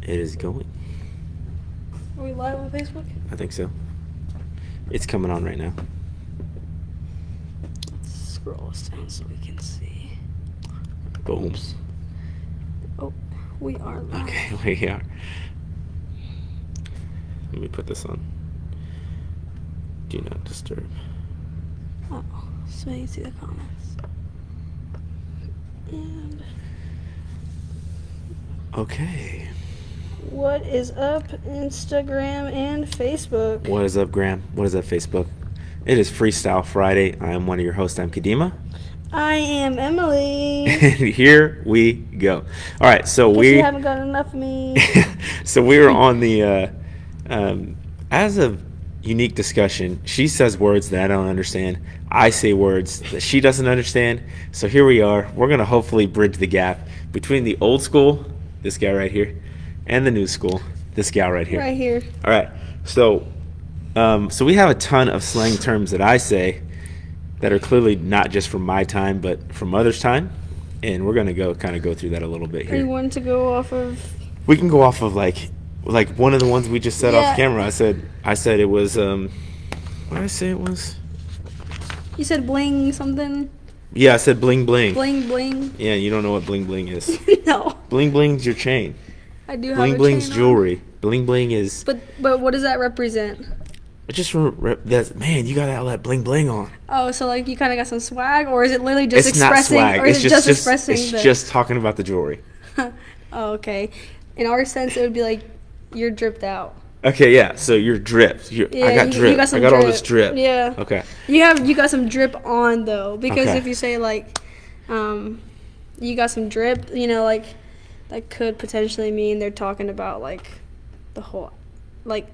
It is going. Are we live on Facebook? I think so. It's coming on right now. Let's scroll us down so we can see. Boom. Oops. Oh, we are live. Okay, we are. Let me put this on. Do not disturb. Oh, so you can see the comments. And Okay. what is up, Instagram and Facebook? What is up, Graham? What is up, Facebook? It is Freestyle Friday. I am one of your hosts. I'm Kadimah. I am Emily. And here we go. All right, so Guess you haven't gotten enough of me. So we were on the as a unique discussion. She says words that I don't understand. I say words that she doesn't understand. So here we are. We're gonna hopefully bridge the gap between the old school, this guy right here, and the new school, this gal right here. Right here. All right. So so we have a ton of slang terms that I say that are clearly not just from my time, but from others' time, and we're gonna go through that a little bit Are you here. wanting to go off of? We can go off of like one of the ones we just said Yeah. off camera. I said it was what did I say it was? You said bling something. Yeah, I said bling bling. Bling bling. Yeah, you don't know what bling bling is. No, Bling bling's your chain. I do have Bling a bling's chain on. jewelry. Bling bling is But what does that represent? just that's man. You gotta let bling bling on. Oh, so like you kind of got some swag, or is it literally just It's expressing, not swag. or It's is it just expressing? It's just talking about the jewelry. Oh, okay. In our sense, it would be like you're dripped out. Okay, yeah. So you're dripped. I got you drip. got some I got all drip. this drip. Yeah. Okay. You got some drip on though, because Okay. if you say like, you got some drip, like that could potentially mean they're talking about like the whole, like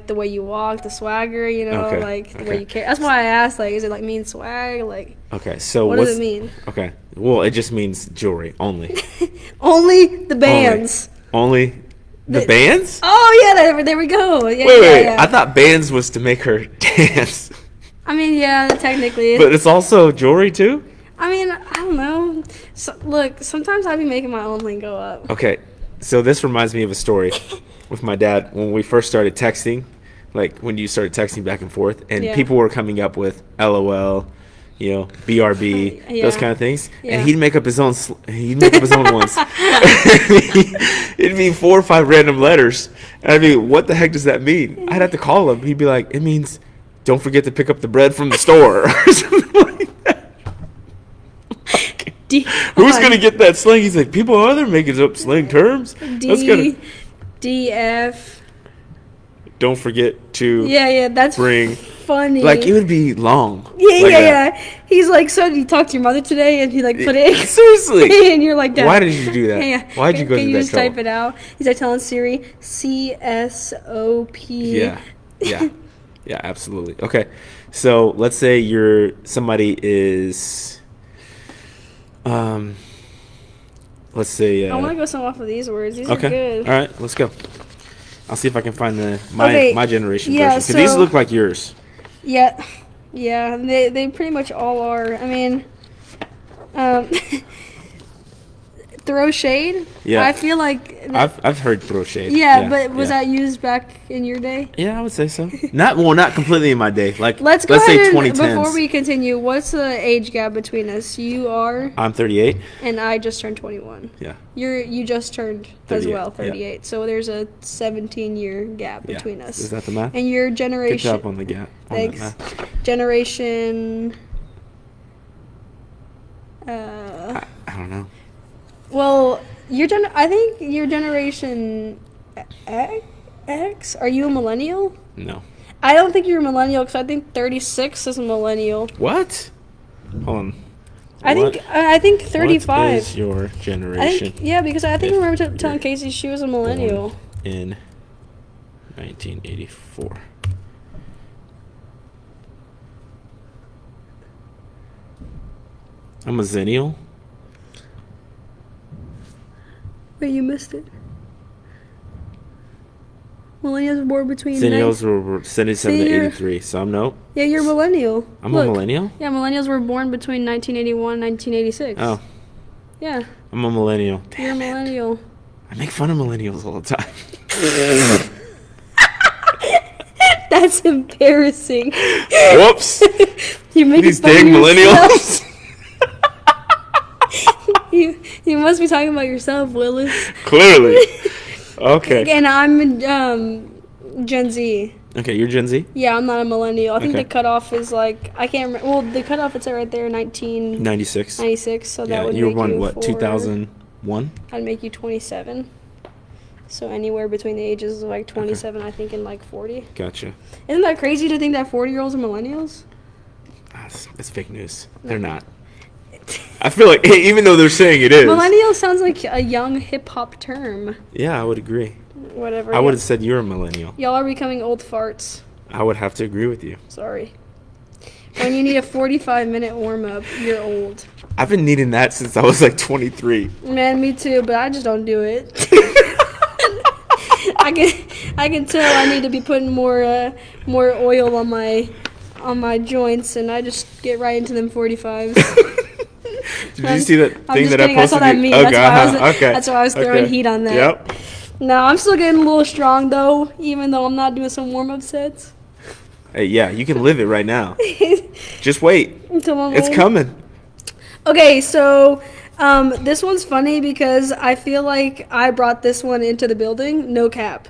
the way you walk, the swagger, Okay. like the way Okay. you carry. That's why I asked, like, is it like mean swag, like? Okay. So What does it mean? Okay. Well, it just means jewelry only. Only the bands. Only the bands? Oh yeah, there we go. Yeah, Wait. yeah. I thought bands was to make her dance. I mean, yeah, technically. But it's also jewelry too? I mean, I don't know. So, look, sometimes I be making my own lingo up. Okay. So this reminds me of a story with my dad when we first started texting, like when you started texting back and forth, and Yeah. people were coming up with LOL, BRB, those Yeah. kind of things, Yeah. and he'd make up his own. He'd make up his own ones. It'd be 4 or 5 random letters, and I'd be, "What the heck does that mean?" I'd have to call him. He'd be like, "It means don't forget to pick up the bread from the store," or something like that. Who's gonna get that slang? He's like, people are there making up slang terms. That's gonna. DF. Don't forget to Yeah, that's bring. funny. Like it would be long. Yeah, like yeah. He's like, so did you talk to your mother today? And he like put it. Seriously. And you're like, Dad, Why did you do that? Yeah. Why did you go Can through you that just trouble? type it out? He's like telling Siri, CSOP. Yeah, absolutely. Okay, so let's say somebody is, let's say. I want to go some off of these words. These Okay. are good. All right, let's go. I'll see if I can find my generation yeah, version, because these so- look like yours. Yeah, they pretty much all are. I mean, throw shade. Yeah. I feel like. I've heard throw shade. Yeah, but was that used back in your day? Yeah, I would say so. Not completely in my day. Like Let's go say ahead and, 2010s. before we continue, what's the age gap between us? You are, I'm 38. and I just turned 21. Yeah. You just turned as 38, well, yeah. 38. So there's a 17-year gap Yeah. between us. Is that the math? And your Good generation. job on the gap. on that Thanks. math. Generation. I don't know. Well, I think your generation X. Are you a millennial? No. I don't think you're a millennial because I think 36 is a millennial. What? Hold on. I think 35. What is your I generation think, because I think I If remember telling you're Casey she was a millennial. born in 1984? I'm a zennial. Wait, you missed it. Millennials were born between. Zennials were 77 to See, you're- 83, so I'm no. Yeah, you're a millennial. I'm Look. a millennial? Yeah, millennials were born between 1981 and 1986. Oh, Yeah, I'm a millennial. you're a millennial. I make fun of millennials all the time. That's embarrassing. Whoops. You make These fun of dang yourself. millennials. You must be talking about yourself, Willis. Clearly. Okay. And I'm Gen Z. Okay, you're Gen Z? Yeah, I'm not a millennial. I think Okay. the cutoff is like, I can't remember. Well, the cutoff, it's right there, 1996. 96. So Yeah, that would you were make born, you what, 2001? I'd make you 27. So anywhere between the ages of like 27, I think, and like 40. Gotcha. Isn't that crazy to think that 40-year-olds are millennials? It's fake news. They're not. I feel like, even though they're saying it is. Millennial sounds like a young hip-hop term. Yeah, I would agree. Whatever. I would have said you're a millennial. Y'all are becoming old farts. I would have to agree with you. Sorry. When you need a 45-minute warm-up, you're old. I've been needing that since I was like 23. Man, me too, but I just don't do it. I can tell I need to be putting more oil on my joints, and I just get right into them 45s. Did you see that thing that I kidding. I saw posted? that meme. Oh, That's God. why I was throwing heat on that. Yep. No, I'm still getting a little strong though, even though I'm not doing some warm-up sets. Hey, yeah, you can live it right now. Just wait. Until I'm It's old. coming. Okay, so this one's funny because I feel like I brought this one into the building. No cap.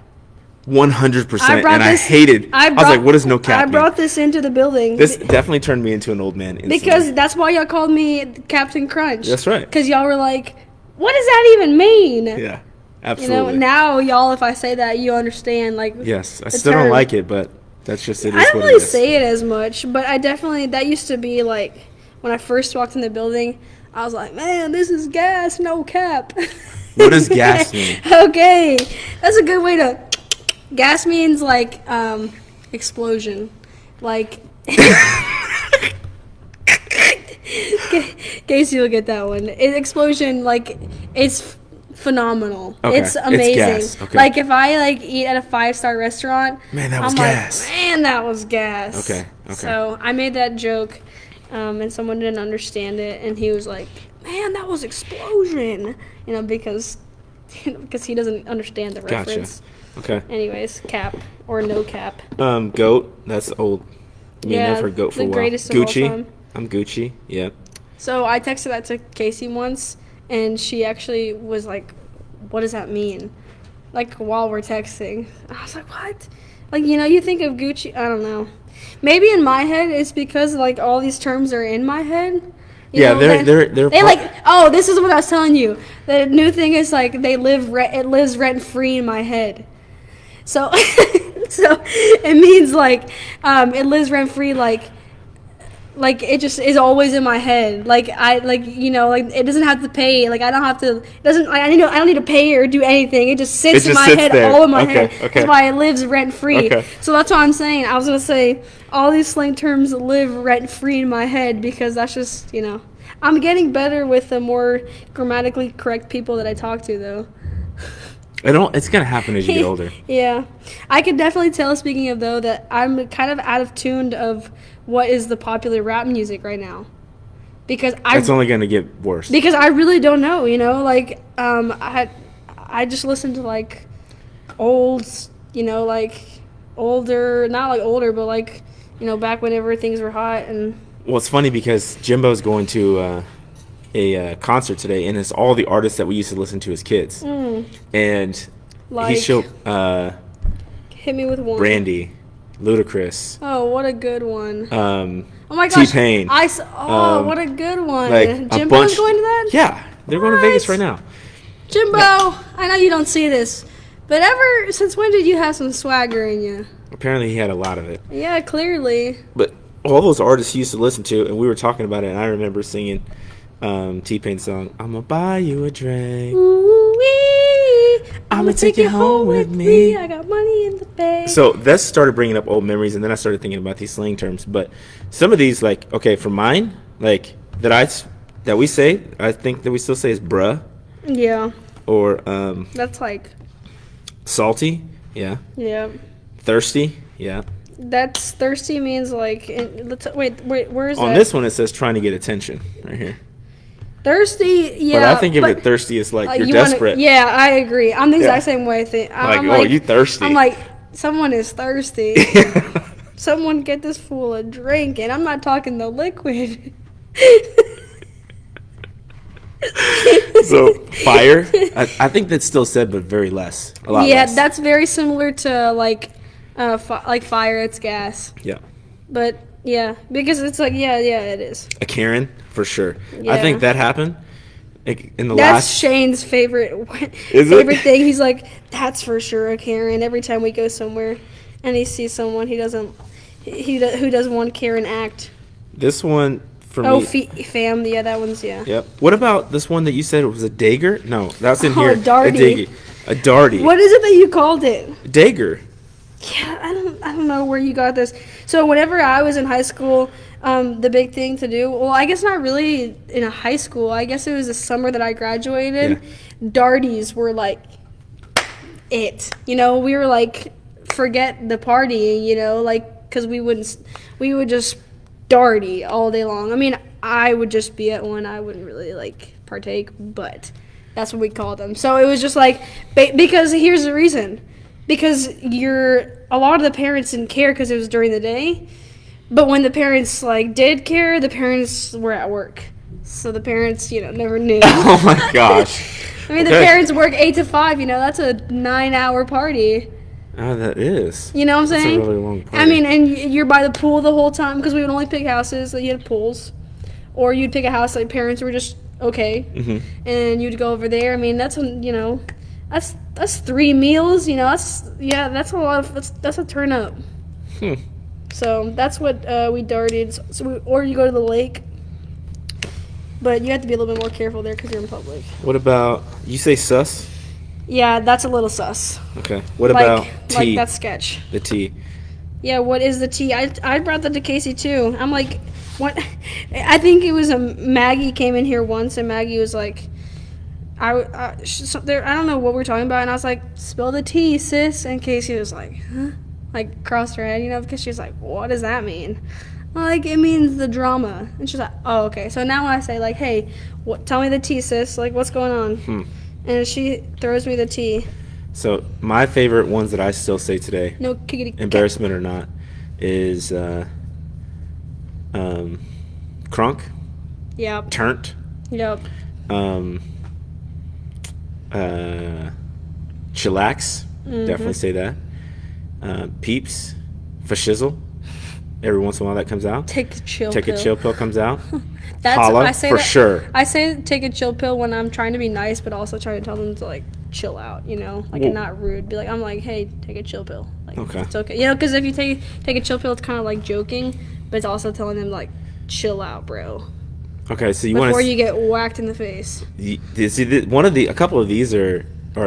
100%. And I hated. I was like, what does no cap I mean? brought this into the building. This definitely turned me into an old man instantly. Because that's why y'all called me Captain Crunch. That's right. Because y'all were like, what does that even mean? Yeah, absolutely. You know, now y'all, if I say that, you understand. Like, yes, I the still term. don't like it, but that's just it. I is don't what really it is. say it as much, but I definitely, that used to be like, when I first walked in the building, I was like, man, this is gas, no cap. What does gas mean? Okay, that's a good way to. Gas means like explosion, like. Casey will get that one. Explosion, like it's phenomenal. Okay, It's amazing. It's gas. Okay. Like if I like eat at a 5-star restaurant, Man, that was I'm gas. like, man, that was gas. Okay. So I made that joke, and someone didn't understand it, and he was like, man, that was explosion. You know, because he doesn't understand the reference. Gotcha. Okay. Anyways, cap or no cap. Goat. That's old. Me and I've heard goat for a the while. greatest of all Gucci. time. I'm Gucci. Yeah. So I texted that to Casey once, and she actually was like, what does that mean? Like, while we're texting. I was like, what? Like, you know, you think of Gucci, I don't know. Maybe in my head, it's because, like, all these terms are in my head. Yeah, they're They like, oh, this is what I was telling you. The new thing is, like, it lives rent-free in my head. So, so it means, like, it lives rent-free, like it just is always in my head. Like you know, like it doesn't have to pay. Like I don't have to. It doesn't. I don't need to pay or do anything. It just sits in my head, there. all in my Okay, head. okay. That's why it lives rent free. Okay. So that's what I'm saying. I was gonna say all these slang terms live rent free in my head because that's just, you know. I'm getting better with the more grammatically correct people that I talk to, though. It's gonna happen as you get older. Yeah, I could definitely tell. Speaking of though, that I'm kind of out of tune of what is the popular rap music right now, because It's only gonna get worse. Because I really don't know. You know, like I just listen to like old, you know, like older, not like older, but like, you know, back whenever things were hot. And Well, it's funny because Jimbo's going to a concert today, and it's all the artists that we used to listen to as kids. And like, he showed hit me with one. Brandy, Ludacris. Oh, what a good one. Oh my gosh. T-Pain. What a good one. Like a Jimbo's bunch. going to that? Yeah, they're going to What? Vegas right now. Jimbo, I know you don't see this, but ever since when did you have some swagger in you? Apparently, he had a lot of it. Yeah, clearly. But all those artists he used to listen to, and we were talking about it, and I remember singing T-Pain's song, "I'm gonna buy you a drink. Ooh-wee, I'ma take you home with me." I got money in the bank. So that started bringing up old memories, and then I started thinking about these slang terms. But some of these, like, okay, for mine, like that we say, I think that we still say is bruh, Yeah, or that's like, salty, yeah, yeah. thirsty, yeah. That's thirsty means like. Wait, where is that? On this one, it says trying to get attention right here. Thirsty, yeah. But I think of it thirsty as like you're desperate. Yeah, I agree. I'm the exact same way. I'm like, oh, you thirsty. I'm like, someone is thirsty. Someone get this fool a drink, and I'm not talking the liquid. So fire, I think that's still said, but very less. A lot less. That's very similar to like fire. It's gas. Yeah. But yeah, because it's like it is. A Karen for sure. Yeah. I think that happened. Like in the That's last. Shane's favorite Is thing. He's like, that's for sure a Karen. Every time we go somewhere, and he sees someone who doesn't want Karen act. This one. Oh, fam, yeah, that one's, yeah. Yep. What about this one that you said was a dagger? No, that's in here. A darty. A darty. What is it that you called it? Dagger. Yeah, I don't know where you got this. So whenever I was in high school, the big thing to do, well, I guess not really in a high school. I guess it was the summer that I graduated. Yeah. Darties were like it. You know, we were like, forget the partying, you know, like, because we would just darty all day long. I mean, I would just be at one. I wouldn't really like partake, but that's what we called them. So it was just like, because here's the reason, because a lot of the parents didn't care because it was during the day, but when the parents like did care, the parents were at work, so the parents never knew. Oh my gosh. I mean, okay. The parents work 8 to 5. That's a 9-hour party. Oh, that is. You know what I'm saying? That's a really long party. I mean, and you're by the pool the whole time because we would only pick houses that you had pools, or you'd pick a house that parents were just okay, and you'd go over there. I mean, that's that's 3 meals. That's a lot of that's a turn up. So that's what we darted. Or you go to the lake, but you have to be a little bit more careful there because you're in public. What about you say sus? Yeah, that's a little sus. Okay. What about tea? Like that's sketch. The tea. Yeah, what is the tea? I brought that to Casey too. I'm like, what? I think it was Maggie came in here once, and Maggie was like, I don't know what we're talking about, and I was like, spill the tea, sis. And Casey was like, huh? Like crossed her head, because she was like, what does that mean? Like, it means the drama. And she's like, oh, okay. So now when I say like, hey, tell me the tea, sis. Like, what's going on? And she throws me the tea. So my favorite ones that I still say today, no kickity embarrassment or not, is crunk. Yep. Turnt. Yep. Chillax. Definitely say that. Peeps. Fashizzle. Every once in a while that comes out. Take a chill pill comes out. That's Holla, I say for that, sure. I say take a chill pill when I'm trying to be nice, but also trying to tell them to like chill out, and not rude. Be like, I'm like, hey, take a chill pill. Like, okay. It's okay, because if you take a chill pill, it's kind of like joking, but it's also telling them like, chill out, bro. Okay, so before you get whacked in the face. A couple of these are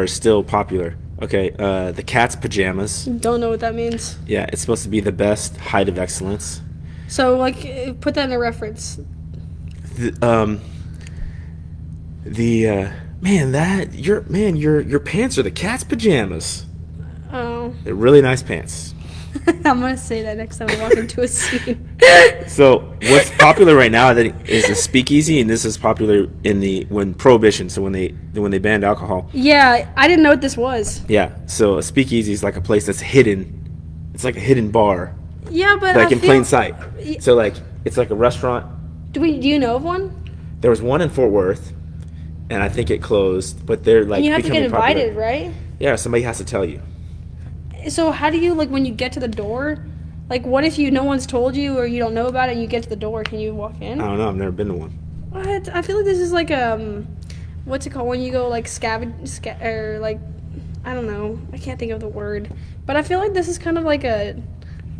still popular. Okay, the cat's pajamas. Don't know what that means. Yeah, it's supposed to be the best height of excellence. So like, put that in a reference. Your pants are the cat's pajamas. Oh. They're really nice pants. I'm gonna say that next time I walk into a scene. So what's popular right now is the speakeasy, and this is popular when Prohibition. So when they banned alcohol. Yeah, I didn't know what this was. Yeah, so a speakeasy is like a place that's hidden. It's like a hidden bar. Yeah, but like in plain sight. So like it's like a restaurant. Do you know of one? There was one in Fort Worth, and I think it closed. But they're like, and you have to get invited, popular. Right? Yeah, somebody has to tell you. So how do you, like, when you get to the door, like, what if no one's told you or you don't know about it and you get to the door? Can you walk in? I don't know. I've never been to one. What? I feel like this is like what's it called when you go like or like, I don't know. I can't think of the word, but I feel like this is kind of like a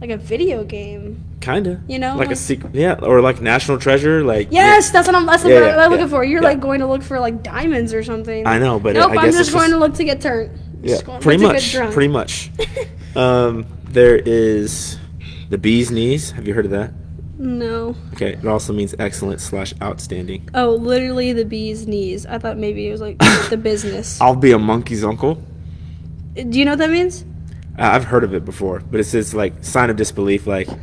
video game. Kinda. Like a secret, yeah, or like National Treasure, like. Yes, yeah. That's what I'm looking for. You're like going to look for like diamounds or something. I know, but nope, I guess I'm just going to look to get turned. Yeah, pretty much. There is the bee's knees. Have you heard of that? No. Okay, it also means excellent/outstanding. Oh, literally the bee's knees. I thought maybe it was like the business. I'll be a monkey's uncle. Do you know what that means? I've heard of it before, but it says like sign of disbelief, like, how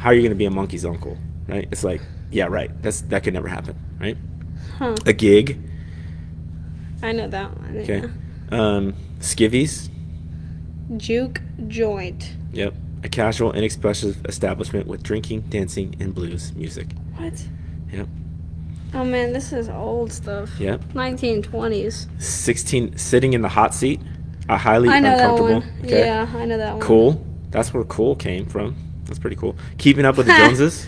are you going to be a monkey's uncle, right? It's like, yeah, right. That could never happen, right? Huh. A gig. I know that one. Okay. Yeah. Skivvies. Juke joint. Yep. A casual, inexpensive establishment with drinking, dancing, and blues music. What? Yep. Oh man, this is old stuff. Yep. 1920s. 16. Sitting in the hot seat. A highly I know that uncomfortable. one. Okay. Yeah, I know that one. Cool. That's where cool came from. That's pretty cool. Keeping up with the Joneses.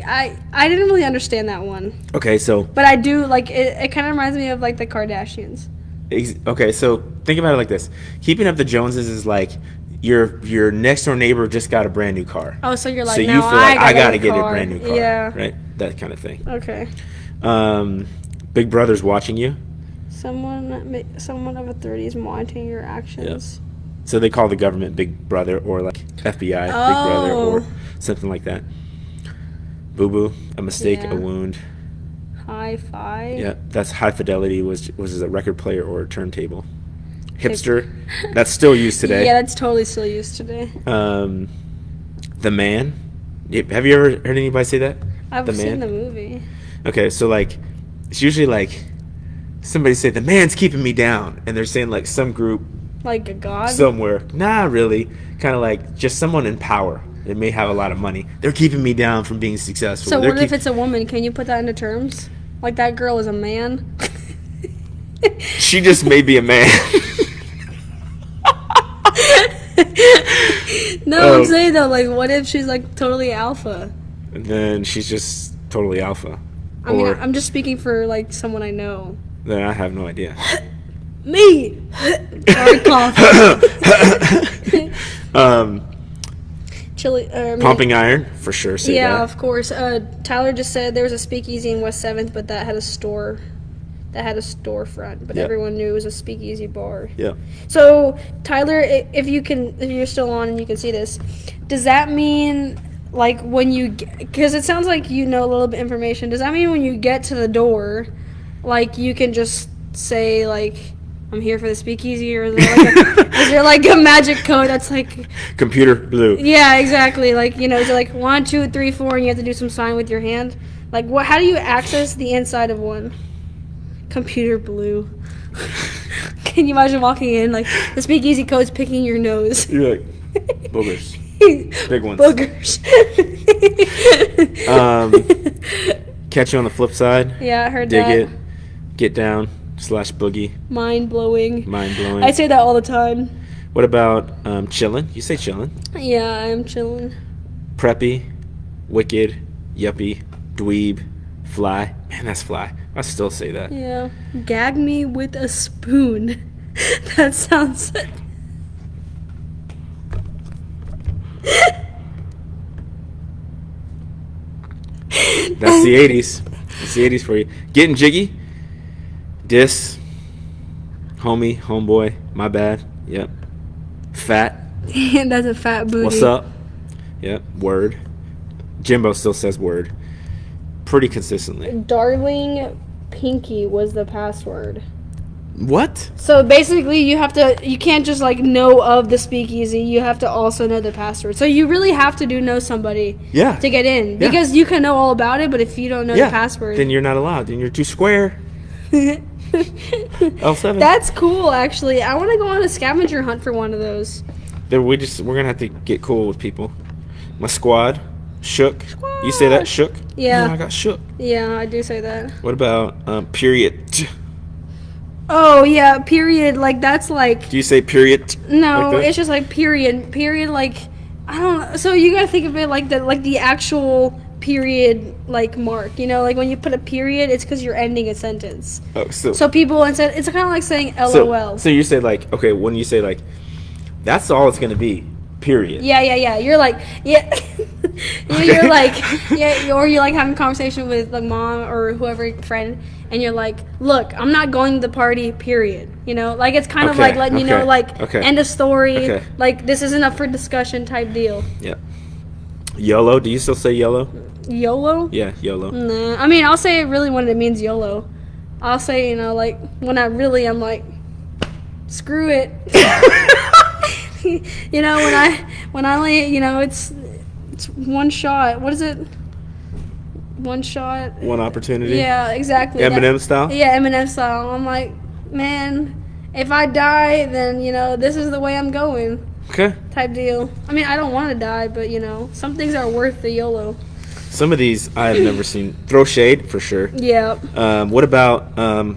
I didn't really understand that one, Okay, so but I do like it. It kind of reminds me of like the Kardashians. okay, so think about it like this: Keeping up the Joneses is like your next door neighbor just got a brand new car, Oh, so you're like, so you now feel like I gotta get get a brand new car, Yeah. right? That kind of thing. Okay. Big Brother's watching you, Someone of authority is monitoring your actions. so they call the government Big Brother or like FBI Big Brother Oh. or something like that. Boo boo, a mistake, Yeah. a wound. Hi-fi. Yeah, that's high fidelity was a record player or a turntable. Hipster, that's still used today. Yeah, that's totally still used today. The Man. Have you ever heard anybody say that? I've The seen Man? the movie. Okay, so like, it's usually like somebody say the man's keeping me down, and they're saying like some group Like a god. somewhere. Nah, really, kind of like just someone in power. They may have a lot of money. They're keeping me down from being successful. So They're what if it's a woman? Can you put that into terms? Like that girl is a man. She just may be a man. No, I'm saying though, like, what if she's like totally alpha? And then she's just totally alpha. I mean, Or I'm just speaking for like someone I know. then I have no idea. Me. Sorry, cough. Chili. Pumping iron for sure. Say Yeah, that. of course. Tyler just said there was a speakeasy in West 7th, but that had a store. That had a storefront, but Yep. everyone knew it was a speakeasy bar. Yeah. So, Tyler, if you're still on and you can see this, does that mean like when you, because it sounds like you know a little bit information. Does that mean when you get to the door, like you can just say like, I'm here for the speakeasy, or is there like a magic code that's like, Computer blue. yeah, exactly, like, you know, is it like 1, 2, 3, 4, and you have to do some sign with your hand? Like, what? How do you access the inside of one? Computer blue. Can you imagine walking in, like, the speakeasy code's picking your nose? You're like boogers, big ones. Boogers. Catch you on the flip side. Yeah, I heard Dig that. it. Get down / boogie. Mind blowing. Mind blowing. I say that all the time. What about chillin'? You say chillin'. Yeah, I'm chilling. Preppy, wicked, yuppie, dweeb, fly. Man, that's fly. I still say that. Yeah. Gag me with a spoon. That sounds. That's the 80s. That's the 80s for you. Getting jiggy. Diss. Homie, homeboy. My bad. Yep. Fat. That's a fat booty. What's up? Yep. Word. Jimbo still says word. Pretty consistently. Darling Pinky was the password. What? So basically, you can't just like know of the speakeasy. You have to also know the password. So you really have to know somebody Yeah. to get in, Yeah. because you can know all about it, but if you don't know Yeah. the password, Then you're not allowed. Then you're too square. L7. That's cool. Actually, I want to go on a scavenger hunt for one of those. Then we're gonna have to get cool with people. My squad, shook. You say that, shook? Yeah. Man, I got shook. Yeah, I do say that. What about period? Oh yeah, period. Like that's like Do you say period? no, like that? it's just like period. Period. Like I don't know. So you gotta think of it like the actual period like mark. You know, like when you put a period, it's because you're ending a sentence. Oh, So people instead, it's kind of like saying so, LOL. so you say like, okay, when you say like, that's all it's gonna be. Period. Yeah. You're like, yeah. You're like, yeah, or you're like having a conversation with like mom or whoever friend, and you're like, look, I'm not going to the party. Period. You know, like it's kind of Okay, like letting you know, okay, like okay. end of story. Okay. Like this isn't up for discussion type deal. Yep. YOLO. Do you still say YOLO? YOLO? Yeah, YOLO. Nah. I mean, I'll say it really when it means YOLO. I'll say, you know, like when I'm like, screw it. You know, when I only, you know, it's one shot. What is it? one shot. One opportunity. Yeah, exactly. Eminem style. Yeah, Eminem style. I'm like, man, if I die, then this is the way I'm going. Okay. Type deal. I mean, I don't want to die, but some things are worth the YOLO. Some of these I have never seen. Throw shade for sure. Yeah. What about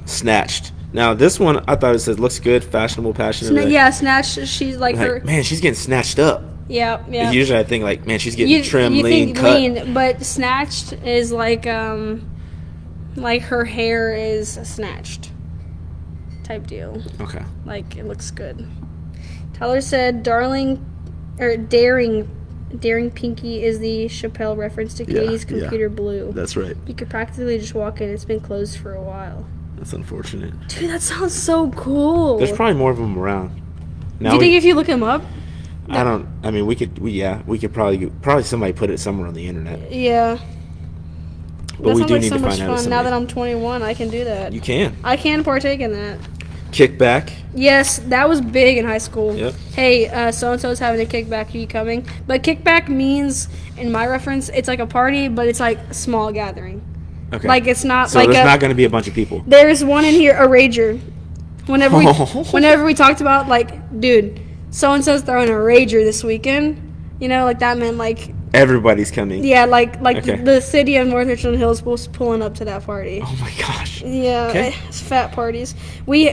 Snatched? Now this one I thought it said looks good, fashionable, passionate. Yeah, Snatched. She's like her. Man, she's getting snatched up. Yeah, yeah. Usually I think like, man, she's getting trimmed, lean, think cut. lean, but Snatched is like her hair is snatched. Type deal. Okay. Like it looks good. Tyler said, Daring Pinky is the Chappelle reference to Katie's computer blue. That's right. You could practically just walk in. It's been closed for a while. That's unfortunate. Dude, that sounds so cool. There's probably more of them around. Do you think if you look him up? I don't. I mean, we could probably somebody put it somewhere on the internet. Yeah. But that we sounds do like need so to much find out. fun. Now that I'm 21, I can do that. You can. I can partake in that. Kickback. Yes, that was big in high school. Yep. Hey, so-and-so's having a kickback. Are you coming? But kickback means, in my reference, it's like a party, but it's like a small gathering. Okay. Like it's not so like there's not going to be a bunch of people. There's one in here, a rager. Whenever we talked about like, dude, so-and-so's throwing a rager this weekend, like that meant like everybody's coming. Yeah, like Okay. the city of North Richland Hills was pulling up to that party. Oh my gosh. Yeah, Okay. It's fat parties. We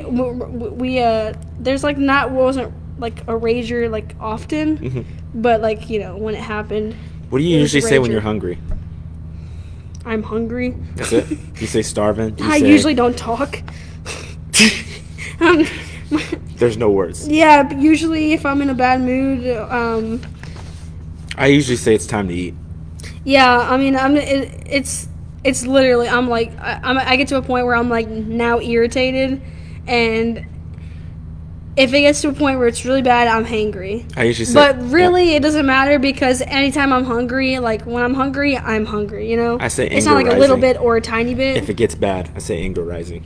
there's like wasn't like a rager like often, but like when it happened. What do you usually say when you're hungry? I'm hungry. That's it. You say starving. I usually don't talk. There's no words. Yeah, but usually if I'm in a bad mood, I usually say it's time to eat. Yeah, I mean, it's literally I get to a point where I'm like now irritated, and if it gets to a point where it's really bad, I'm hangry. I usually say, but really, it doesn't matter because anytime I'm hungry, like when I'm hungry, I'm hungry. I say anger it's not like rising. a little bit or a tiny bit. If it gets bad, I say anger rising.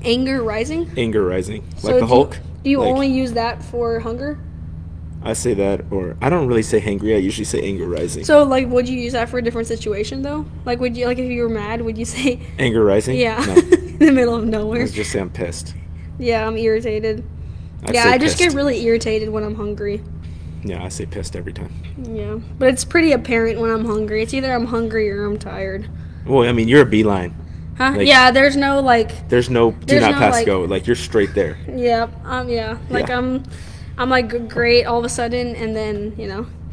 Anger rising. Anger rising, So like the Hulk. Do you Like, only use that for hunger? I say that, or I don't really say hangry. I usually say anger rising. So, like, would you use that for a different situation, though? Like, would you, like, if you were mad, would you say... Anger rising? Yeah. No. In the middle of I nowhere. was just say I'm pissed. Yeah, I'm irritated. I Yeah, say I just pissed. get really irritated when I'm hungry. Yeah, I say pissed every time. Yeah. But it's pretty apparent when I'm hungry. It's either I'm hungry or I'm tired. Well, I mean, you're a beeline. Huh? Like- Yeah, there's no, like... There's no do There's not no, pass like- go. Like, you're straight there. Yeah, yeah. Like, Yeah. I'm like, great all of a sudden, and then,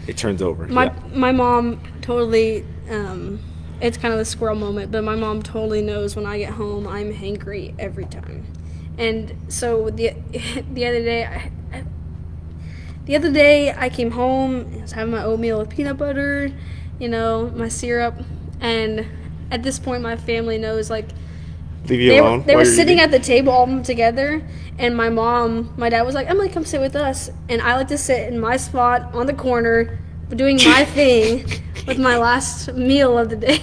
It turns over. My Yeah. my mom totally, it's kind of a squirrel moment, but my mom totally knows when I get home, I'm hangry every time. And so the other day I came home, I was having my oatmeal with peanut butter, my syrup, and at this point my family knows, like, Leave you alone. they while were you're sitting eating? at the table all of them together, and my dad was like, Emily, come sit with us. And I like to sit in my spot on the corner doing my thing with my last meal of the day.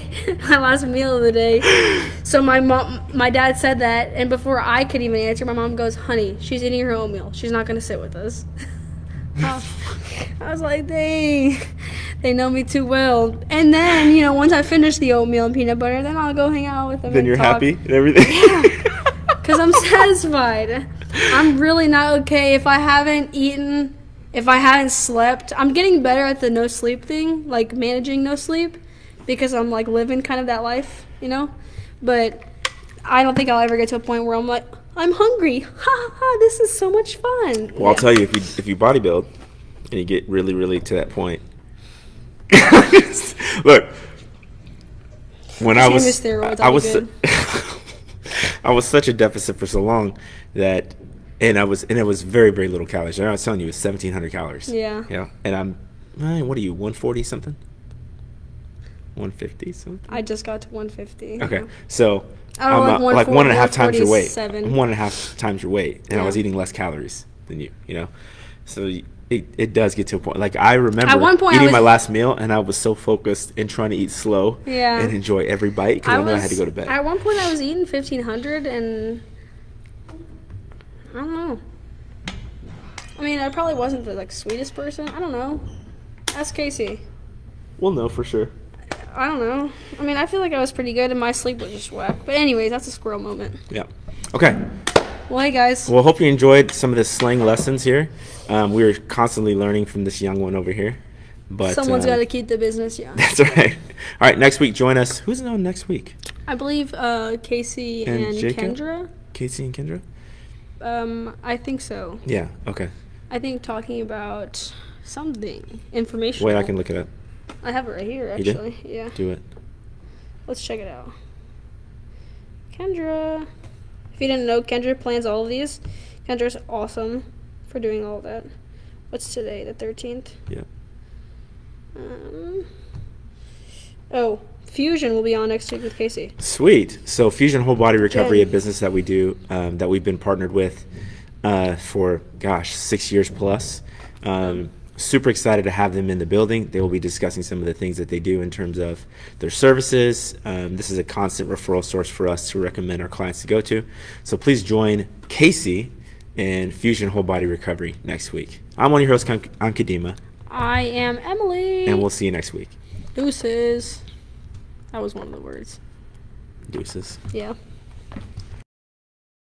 So my dad said that, and before I could even answer, my mom goes, honey, she's eating her oatmeal. She's not going to sit with us. I was like, dang, they know me too well. And then, once I finish the oatmeal and peanut butter, then I'll go hang out with them. Then and you're talk. happy and everything? Yeah, because I'm satisfied. I'm really not okay if I haven't eaten, if I haven't slept. I'm getting better at the no sleep thing, like managing no sleep, because I'm like living kind of that life, But I don't think I'll ever get to a point where I'm like, I'm hungry. Ha ha ha! This is so much fun. Well, I'll tell you, if you bodybuild and you get really, really to that point. Look, when I was I was such a deficit for so long that, and it was very, very little calories. I was telling you, it was 1,700 calories. Yeah. Yeah. And I'm, what are you, 140 something? 150 something? I just got to 150. Okay. So I'm like 1.5 times your weight. 147. 1.5 times your weight. And I Yeah. was eating less calories than you, So it does get to a point. Like, I remember At one point, eating my last meal, and I was so focused in trying to eat slow Yeah. and enjoy every bite because I knew I had to go to bed. At one point, I was eating 1,500, and I don't know. I mean, I probably wasn't the sweetest person. I don't know. Ask Casey. Well, no, for sure. I don't know. I mean, I feel like I was pretty good, and my sleep was just whack. But anyways, that's a squirrel moment. Yeah. Okay. Well, hey, guys. Well, hope you enjoyed some of the slang lessons here. We were constantly learning from this young one over here. But someone's got to keep the business young. That's right. All right, next week, join us. Who's on next week? I believe Casey and Kendra. Casey and Kendra? I think so. Yeah, okay. I think talking about something informational. Wait, I can look it up. I have it right here, actually. You do? Yeah. Do it. Let's check it out. Kendra. If you didn't know, Kendra plans all of these. Kendra's awesome for doing all of that. What's today? The 13th? Yeah. Fusion will be on next week with Casey. Sweet. So Fusion Whole Body Recovery, a business that we do, that we've been partnered with for, 6 years plus. Super excited to have them in the building. They will be discussing some of the things that they do in terms of their services. This is a constant referral source for us to recommend our clients to go to. So please join Casey and Fusion Whole Body Recovery next week. I'm one of your hosts, I'm Kadimah. I am Emily. And we'll see you next week. Deuces. That was one of the words. Deuces. Yeah.